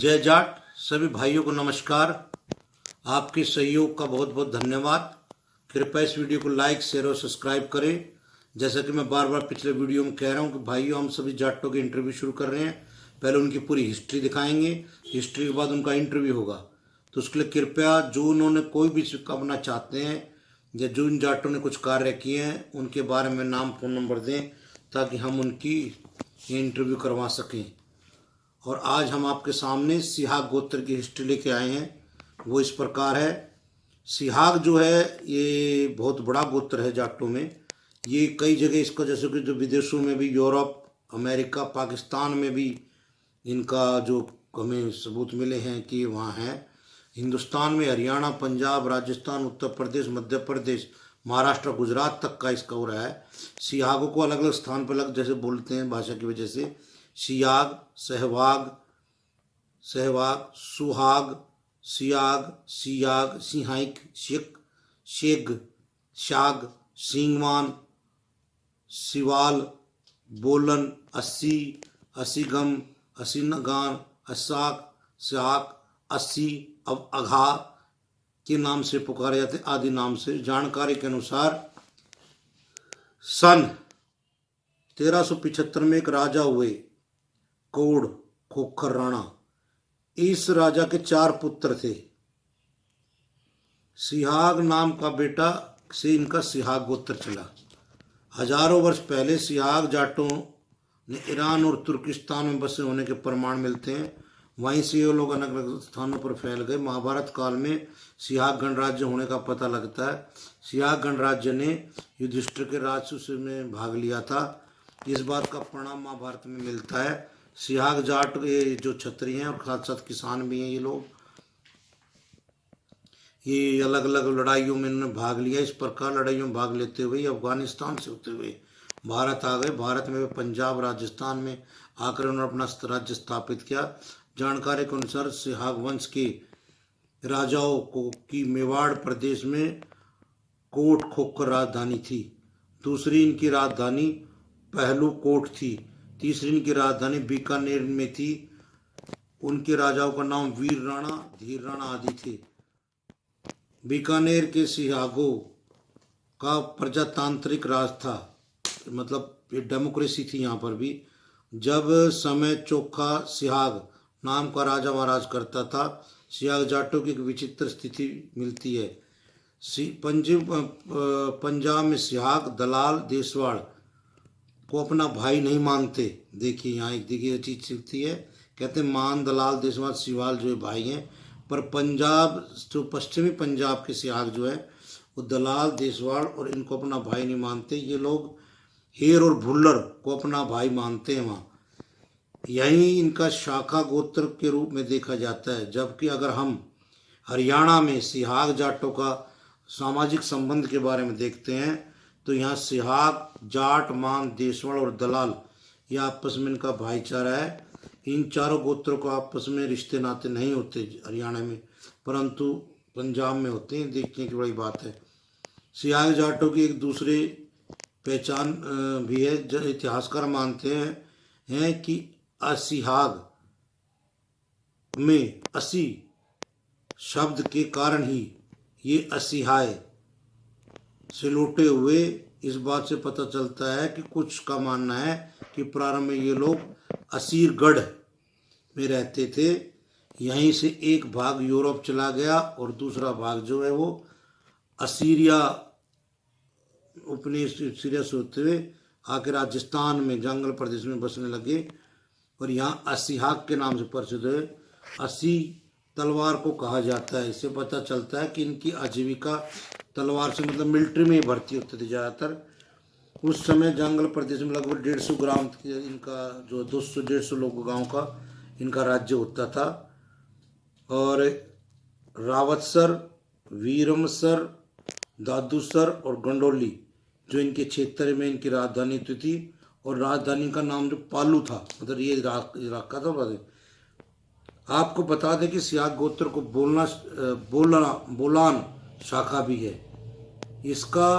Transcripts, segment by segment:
जय जाट। सभी भाइयों को नमस्कार। आपके सहयोग का बहुत बहुत धन्यवाद। कृपया इस वीडियो को लाइक शेयर और सब्सक्राइब करें। जैसा कि मैं बार बार पिछले वीडियो में कह रहा हूं कि भाइयों, हम सभी जाटों के इंटरव्यू शुरू कर रहे हैं। पहले उनकी पूरी हिस्ट्री दिखाएंगे, हिस्ट्री के बाद उनका इंटरव्यू होगा। तो उसके लिए कृपया जो उन्होंने कोई भी करना चाहते हैं या जो इन जाटों ने कुछ कार्य किए हैं उनके बारे में नाम फ़ोन नंबर दें ताकि हम उनकी इंटरव्यू करवा सकें। और आज हम आपके सामने सिहाग गोत्र की हिस्ट्री लेके आए हैं। वो इस प्रकार है। सिहाग जो है ये बहुत बड़ा गोत्र है जाटों में। ये कई जगह इसका, जैसे कि जो विदेशों में भी, यूरोप, अमेरिका, पाकिस्तान में भी इनका जो हमें सबूत मिले हैं कि वहाँ है। हिंदुस्तान में हरियाणा, पंजाब, राजस्थान, उत्तर प्रदेश, मध्य प्रदेश, महाराष्ट्र, गुजरात तक का इसका हो रहा है। सिहागों को अलग अलग स्थान पर अलग जैसे बोलते हैं भाषा की वजह से। सियाग, सहवाग, सहवाग, सुहाग, सियाग, सियाग, सिहाइक, शिक, शेग, शाग, सिंगवान, सिवाल, बोलन, अस्सी, असीगम, असीनगान, असाक, साक, अस्सी, अब अघा के नाम से पुकारे जाते आदि नाम से। जानकारी के अनुसार सन 1375 में एक राजा हुए, कोड खोखर राणा। इस राजा के 4 पुत्र थे। सिहाग नाम का बेटा से इनका सिहाग गोत्र चला। हजारों वर्ष पहले सिहाग जाटों ने ईरान और तुर्किस्तान में बसे होने के प्रमाण मिलते हैं। वहीं से ये लोग अलग अलग स्थानों पर फैल गए। महाभारत काल में सिहाग गणराज्य होने का पता लगता है। सिहाग गणराज्य ने युधिष्ठिर के राजसूय में भाग लिया था। इस बात का परिणाम महाभारत में मिलता है। सिहाग जाट ये जो क्षत्रिय हैं और साथ साथ किसान भी हैं, ये लोग ये अलग अलग लड़ाइयों में इन्होंने भाग लिया। इस प्रकार लड़ाइयों में भाग लेते हुए अफगानिस्तान से होते हुए भारत आ गए। भारत में पंजाब, राजस्थान में आकर उन्होंने अपना राज्य स्थापित किया। जानकारी के अनुसार सिहाग वंश के राजाओं को की मेवाड़ प्रदेश में कोट खोखर राजधानी थी। दूसरी इनकी राजधानी पहलू कोट थी। तीसरी इनकी राजधानी बीकानेर में थी। उनके राजाओं का नाम वीर राणा, धीर राणा आदि थे। बीकानेर के सिहागों का प्रजातांत्रिक राज था, मतलब डेमोक्रेसी थी यहाँ पर भी। जब समय चोखा सिहाग नाम का राजा महाराज करता था। सिहाग जाटों की एक विचित्र स्थिति मिलती है। पंजाब में सिहाग दलाल देसवाड़ को अपना भाई नहीं मानते। देखिए यहाँ एक देखिए चीज सीखती है। कहते हैं मान दलाल देसवाड़ सिवाल जो भाई हैं, पर पंजाब जो पश्चिमी पंजाब के सिहाग जो है वो दलाल देसवाड़ और इनको अपना भाई नहीं मानते। ये लोग हेर और भुल्लर को अपना भाई मानते हैं वहाँ। यही इनका शाखा गोत्र के रूप में देखा जाता है। जबकि अगर हम हरियाणा में सिहाग जाटों का सामाजिक संबंध के बारे में देखते हैं तो यहाँ सिहाग, जाट, मान, देसवाड़ और दलाल यह आपस में इनका भाईचारा है। इन चारों गोत्रों को आपस में रिश्ते नाते नहीं होते हरियाणा में, परंतु पंजाब में होते हैं। देखने की बड़ी बात है। सिहाग जाटों की एक दूसरी पहचान भी है। जो इतिहासकार मानते हैं कि असिहाग में असी शब्द के कारण ही ये असिहाय से लौटे हुए। इस बात से पता चलता है कि कुछ का मानना है कि प्रारंभ में ये लोग असीरगढ़ में रहते थे। यहीं से एक भाग यूरोप चला गया और दूसरा भाग जो है वो असीरिया सीरिया से होते हुए आके राजस्थान में जंगल प्रदेश में बसने लगे और यहाँ असिहाग के नाम से प्रसिद्ध है। असी तलवार को कहा जाता है। इससे पता चलता है कि इनकी आजीविका तलवार से, मतलब मिलिट्री में ही भर्ती होते थे ज़्यादातर। उस समय जंगल प्रदेश में लगभग 150 ग्राम इनका जो 200-150 लोग गांव का इनका राज्य होता था। और रावतसर, वीरमसर, दादूसर और गंडोली जो इनके क्षेत्र में इनकी राजधानी थी। और राजधानी का नाम जो पालू था, मतलब ये रखा था। आपको बता दें कि सिहाग गोत्र को बोलान शाखा भी है। इसका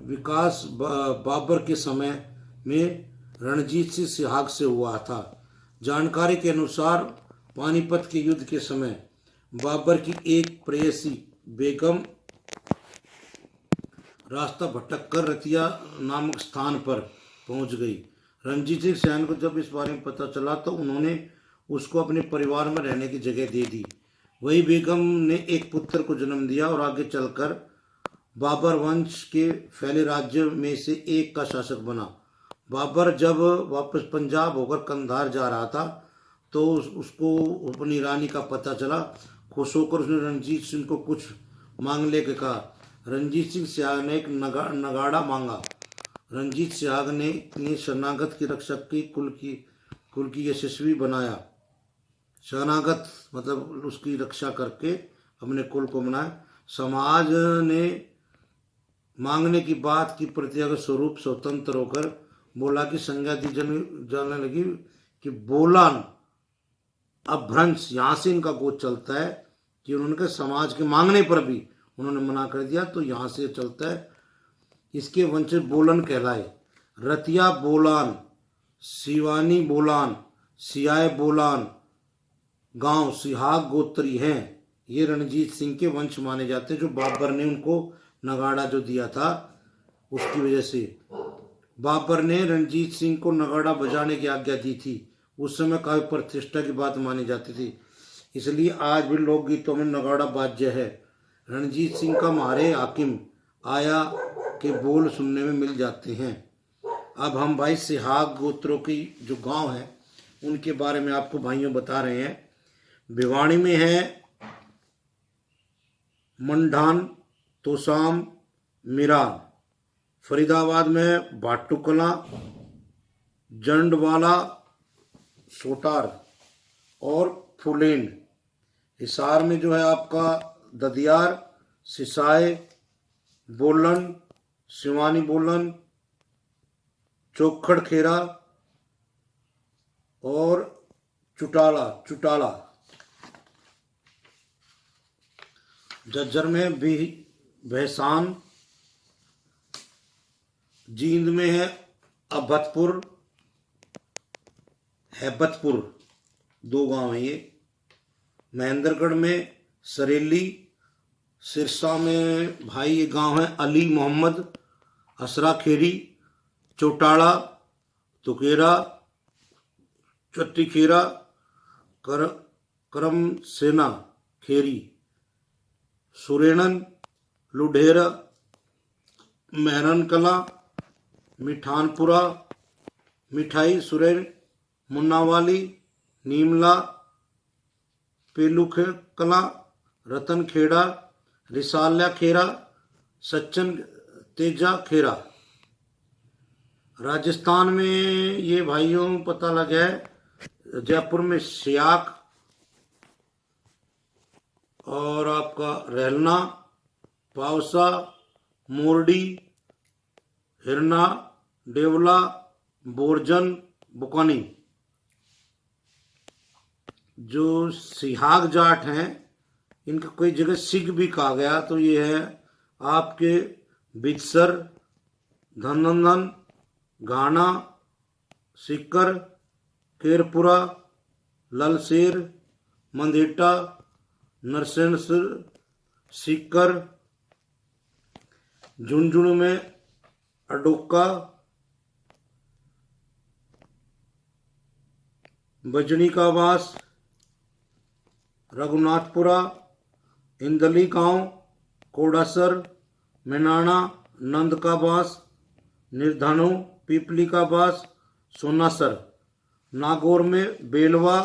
विकास बाबर के समय में रणजीत सिंह सिहाग से हुआ था। जानकारी के अनुसार पानीपत के युद्ध के समय बाबर की एक प्रेयसी बेगम रास्ता भटक कर रतिया नामक स्थान पर पहुंच गई। रणजीत सिंह सैन को जब इस बारे में पता चला तो उन्होंने उसको अपने परिवार में रहने की जगह दे दी। वही बेगम ने एक पुत्र को जन्म दिया और आगे चलकर बाबर वंश के फैले राज्य में से एक का शासक बना। बाबर जब वापस पंजाब होकर कंधार जा रहा था तो उसको अपनी रानी का पता चला। खुश होकर उसने रणजीत सिंह को कुछ मांगने के कहा। रणजीत सिंह सहाग ने एक नगाड़ा मांगा। रणजीत सहाग ने शरणागत की रक्षक की कुल की यशस्वी बनाया। शरणागत मतलब उसकी रक्षा करके अपने कुल को बनाया। समाज ने मांगने की बात की प्रतिज्ञा के स्वरूप स्वतंत्र होकर बोला की संज्ञा दी जाने लगी कि बोलान अपभ्रंश, यहाँ से इनका गोच चलता है कि उन्होंने कहा समाज के मांगने पर भी उन्होंने मना कर दिया तो यहाँ से चलता है। इसके वंशज बोलन कहलाए। रतिया बोलान, सिवानी बोलान, सियाय बोलान गांव सिहाग गोत्री हैं। ये रणजीत सिंह के वंश माने जाते हैं, जो बाबर ने उनको नगाड़ा जो दिया था उसकी वजह से। बाबर ने रणजीत सिंह को नगाड़ा बजाने की आज्ञा दी थी। उस समय काव्य प्रतिष्ठा की बात मानी जाती थी, इसलिए आज भी लोकगीतों में नगाड़ा वाद्य है। रणजीत सिंह का मारे हाकिम आया के बोल सुनने में मिल जाते हैं। अब हम भाई सिहाग गोत्रों की जो गांव है उनके बारे में आपको भाइयों बता रहे हैं। भिवाड़ी में है मंडान, तोसाम, मिरान। फरीदाबाद में भाटुकला, जंडवाला, सोटार और फुलेन। हिसार में जो है आपका ददियार, सिसाए, बोलन, सिवानी बोलन, चोखड़ खेरा और चुटाला। झज्जर में भी भैसान। जींद में है अभतपुर, हैबतपुर, 2 गांव हैं ये। महेंद्रगढ़ में सरेली। सिरसा में भाई ये गांव है अली मोहम्मद, असरा खेरी, चौटाला, तुकेरा, चट्टी खेरा, करम सेना खेरी, सुरेनन, लुढेरा, मेहरन कला, मिठानपुरा, मिठाई सुरेन, मुन्नावाली, नीमला, पेलू कला, रतन खेड़ा, रिसाल्या खेरा, सच्चन तेजा खेरा। राजस्थान में ये भाइयों पता लगा है जयपुर में सियाक और आपका रहलना, पावसा, मोरडी, हिरना, डेवला, बोरजन, बुकानी। जो सिहाग जाट हैं इनका कोई जगह सिख भी कहा गया तो ये है आपके बिदसर, धनंदन, घाना, सिक्कर, केरपुरा, ललसेर, मंदेटा, नरसेनसर, सिक्कर। झुंझुनू में अडोका, बजनी का वास, रघुनाथपुरा, इंदली गांव, कोडासर, मेनाना, नंद का बास, निर्धनो, पीपली का बास, सोनासर। नागौर में बेलवा,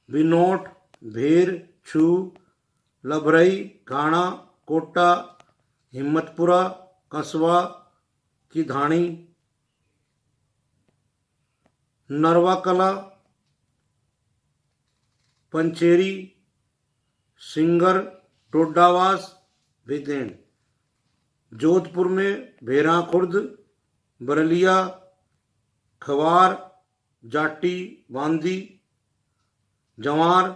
बिनोट, भेर, छू, लभरई, घाना, कोटा, हिम्मतपुरा, कसवा की धाणी, नरवा कला, पंचेरी, सिंगर, टोडावास, भिदेन। जोधपुर में भेरा खुर्द, बरलिया, खवार, जाटी, बांदी, जवार,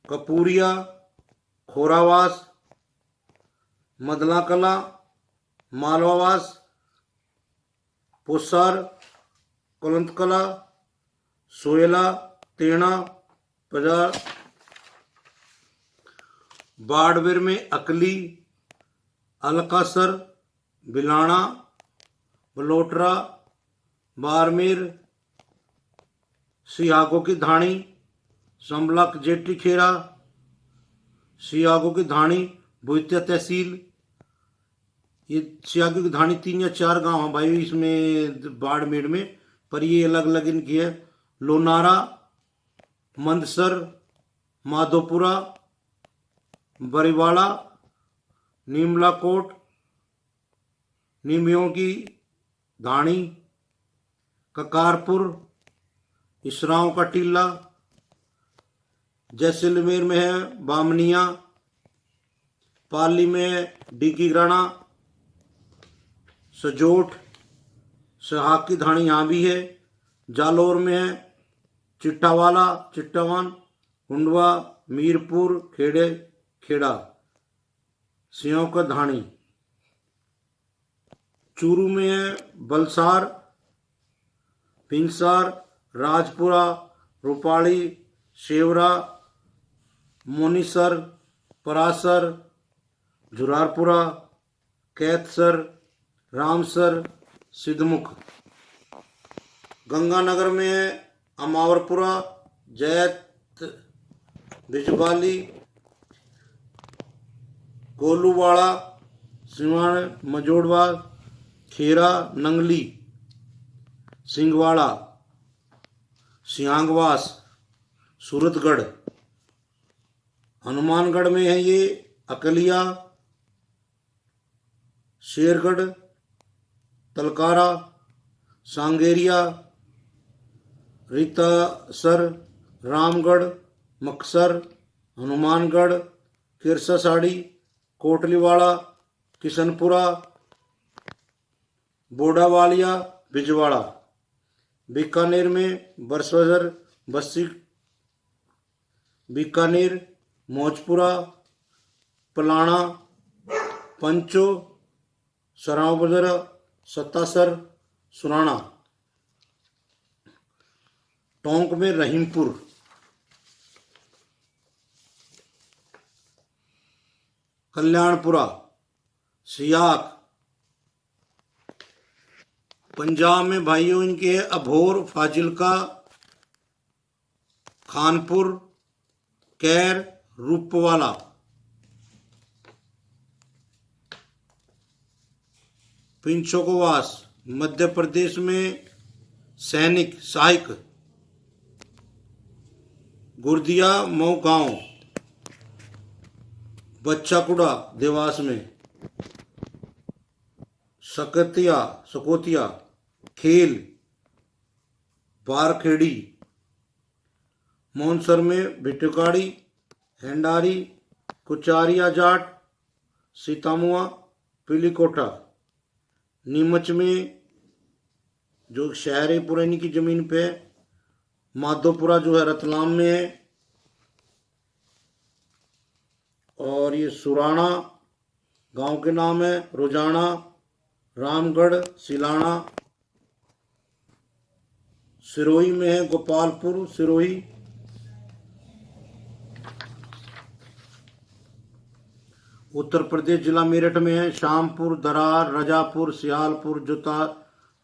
कपूरिया, खोरावास, मदला कला, मालवावास, पोसार, कुलंत कला, सोयला, तेना बाजार, बाड़मेर में अकली, अलकासर, बिलाना, बलोटरा, बाड़मेर, सियागो की धाणी, समलक जेटी खेड़ा, सियागो की धाणी, भुइत्या तहसील। ये सियागो की धाणी 3 या 4 गांव हैं भाई इसमें बाड़मेर में, पर ये अलग अलग इनकी है। लोनारा, मंदसर, माधोपुरा, बरीवाड़ा, नीमलाकोट, नीमियों की धाणी, ककारपुर, इसराओं का टीला। जैसलमेर में है बामनिया, पाली में है डिकीग्राना, सजोठ, सहाक की धाणी यहाँ भी है। जालौर में है चिट्टावाला, चिट्टावान, हुंडवा, मीरपुर, खेड़े, खेड़ा, सियों का धाणी। चूरू में है बलसार, भिंसार, राजपुरा, रूपाली, शेवरा, मोनीसर, परासर, झुरारपुरा, कैथसर, रामसर, सिद्धमुख। गंगानगर में है अमावरपुरा, जैत, बिजबाली, गोलूवाड़ा, सिवान, मजोड़वा, खेरा, नंगली, सिंगवाड़ा, सियांगवास, सूरतगढ़। हनुमानगढ़ में है ये अकलिया, शेरगढ़, तलकारा, सांगेरिया, रीतासर, रामगढ़, मक्सर, हनुमानगढ़, किरसासाड़ी, कोटलीवाड़ा, किशनपुरा, बोडावालिया, बिजवाड़ा। बीकानेर में बरसर, बस्सी, बीकानेर, मौजपुरा, पलाना, पंचो, सराव बाजार, सत्तासर, सुराना। टोंक में रहीमपुर, कल्याणपुरा, सियाक। पंजाब में भाइयों इनके अभोर, फाजिलका, खानपुर, कैर, रूपवाला। पिंचोकवास। मध्य प्रदेश में सैनिक, सहायक, गुर्दिया, मऊ गांव, बच्चाकुड़ा देवास में, सकोतिया, खेल, बारखेड़ी, मोनसर में भिटकाड़ी, हेंडारी, कुचारिया जाट, सीतामुआ, पीलीकोटा। नीमच में जो शहर है पुरानी की जमीन पे, माधोपुरा जो है रतलाम में है, और ये सुराना गांव के नाम है, रोजाना, रामगढ़, सिलाना। सिरोही में है गोपालपुर, सिरोही। उत्तर प्रदेश जिला मेरठ में है शामपुर, दरार, रजापुर, सियालपुर, जुता,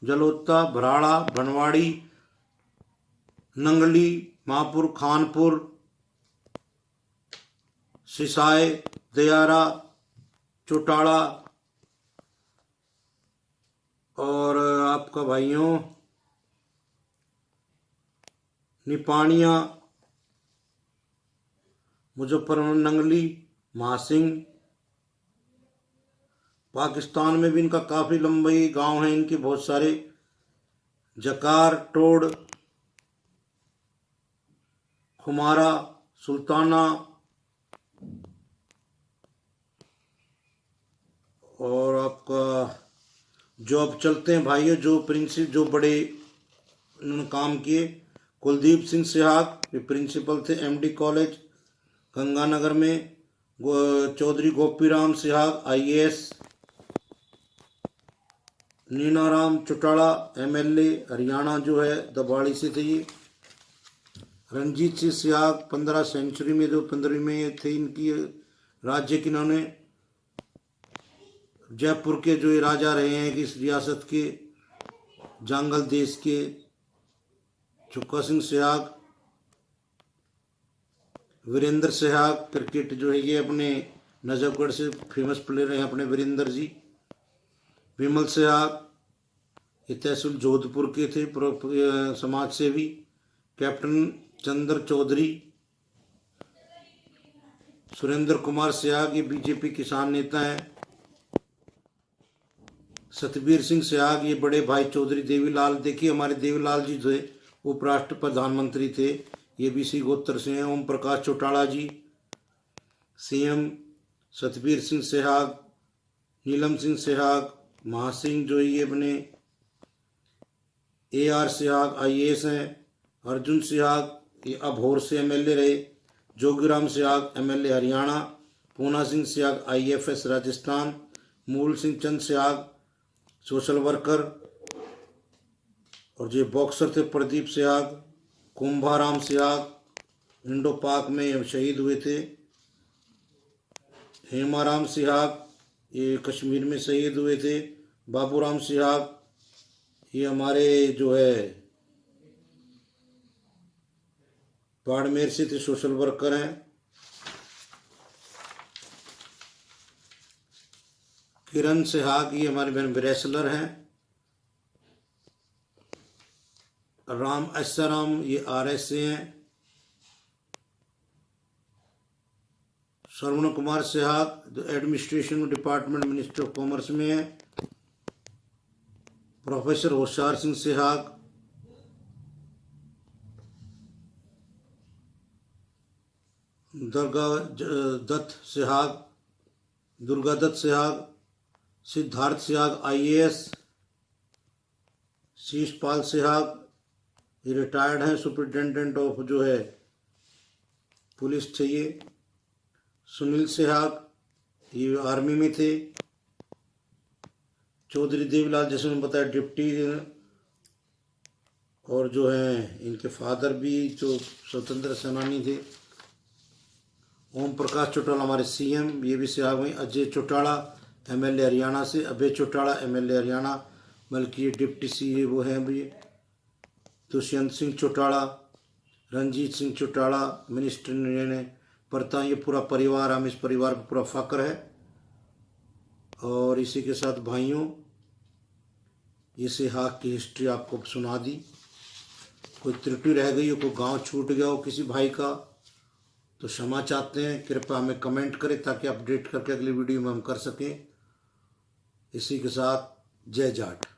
जलोत्ता, भराड़ा, बनवाड़ी, नंगली, महापुर, खानपुर, सिसाई, दयारा, चौटाला। और आपका भाइयों निपानिया, मुजफ्फरनगर, नंगली, महासिंह। पाकिस्तान में भी इनका काफ़ी लंबी गांव है इनके बहुत सारे, जकार, टोड़, खुमारा, सुल्ताना। और आपका जो अब चलते हैं भाइयों, जो बड़े उन्होंने काम किए, कुलदीप सिंह सिहाग, ये प्रिंसिपल थे एमडी कॉलेज गंगानगर में। चौधरी गोपीराम सिहाग, आईएएस। नीनाराम चौटाला, एमएलए, हरियाणा जो है दबाड़ी से थे ये। रणजीत सिंह सियाग 15 सेंचुरी में जो 15वीं में थे इनकी राज्य की, इन्होंने जयपुर के जो ये राजा रहे हैं कि इस रियासत के, जांगल देश के। चुक्का सिंह सहवाग, वीरेंद्र सहवाग, क्रिकेट जो है ये अपने नजफगढ़ से फेमस प्लेयर हैं अपने वीरेंद्र जी। विमल सहवाग, ये तहसील जोधपुर के थे, समाज सेवी। कैप्टन चंद्र चौधरी। सुरेंद्र कुमार सहवाग, ये बीजेपी किसान नेता हैं। सतबीर सिंह सहवाग, ये बड़े भाई चौधरी देवीलाल, देखिए हमारे देवीलाल जी जो है उपराष्ट्र प्रधानमंत्री थे, ये भी इसी गोत्र से हैं। ओम प्रकाश चौटाला जी सीएम। सतबीर सिंह सहवाग, नीलम सिंह सहवाग, महासिंह जो ये अपने AR सहवाग IAS हैं। अर्जुन सहवाग, ये अबोहर से MLA रहे। जोगीराम सहवाग MLA हरियाणा। पूना सिंह सहवाग IFS राजस्थान। मूल सिंह चंद सहवाग सोशल वर्कर। और जो बॉक्सर थे प्रदीप सहवाग। कुंभाराम सहवाग इंडो पाक में शहीद हुए थे। हेमाराम सहवाग, ये कश्मीर में शहीद हुए थे। बाबूराम सहवाग, ये हमारे जो है बाड़मेर से थे, सोशल वर्कर हैं। किरण सहवाग, ये हमारे बहन रेसलर हैं। राम ऐसाराम, ये RS से हैं। श्रवण कुमार सहवाग जो administration department minister of commerce में है। प्रोफेसर होशियार सिंह सहवाग, दुर्गा दत्त सहवाग। सिद्धार्थ सहवाग IAS। शीशपाल सहवाग, ये रिटायर्ड हैं, सुपरिटेंडेंट ऑफ जो है पुलिस थे ये। सुनील सहवाग, ये आर्मी में थे। चौधरी देवीलाल, जैसे मैंने बताया, डिप्टी। और जो है इनके फादर भी जो स्वतंत्र सेनानी थे। ओम प्रकाश चौटाला हमारे CM, ये भी सहवाग में। अजय चौटाला MLA हरियाणा से। अभय चौटाला MLA हरियाणा, बल्कि ये डिप्टी CA वो हैं भी। दुष्यंत सिंह चौटाला, रंजीत सिंह चौटाला मिनिस्टर ने पड़ता, ये पूरा परिवार, हम इस परिवार पर पूरा फक्र है। और इसी के साथ भाइयों, ये सहवाग की हिस्ट्री आपको सुना दी। कोई त्रुटि रह गई हो, कोई गांव छूट गया हो किसी भाई का, तो क्षमा चाहते हैं। कृपया हमें कमेंट करें ताकि अपडेट करके अगली वीडियो में हम कर सकें। इसी के साथ जय जाट।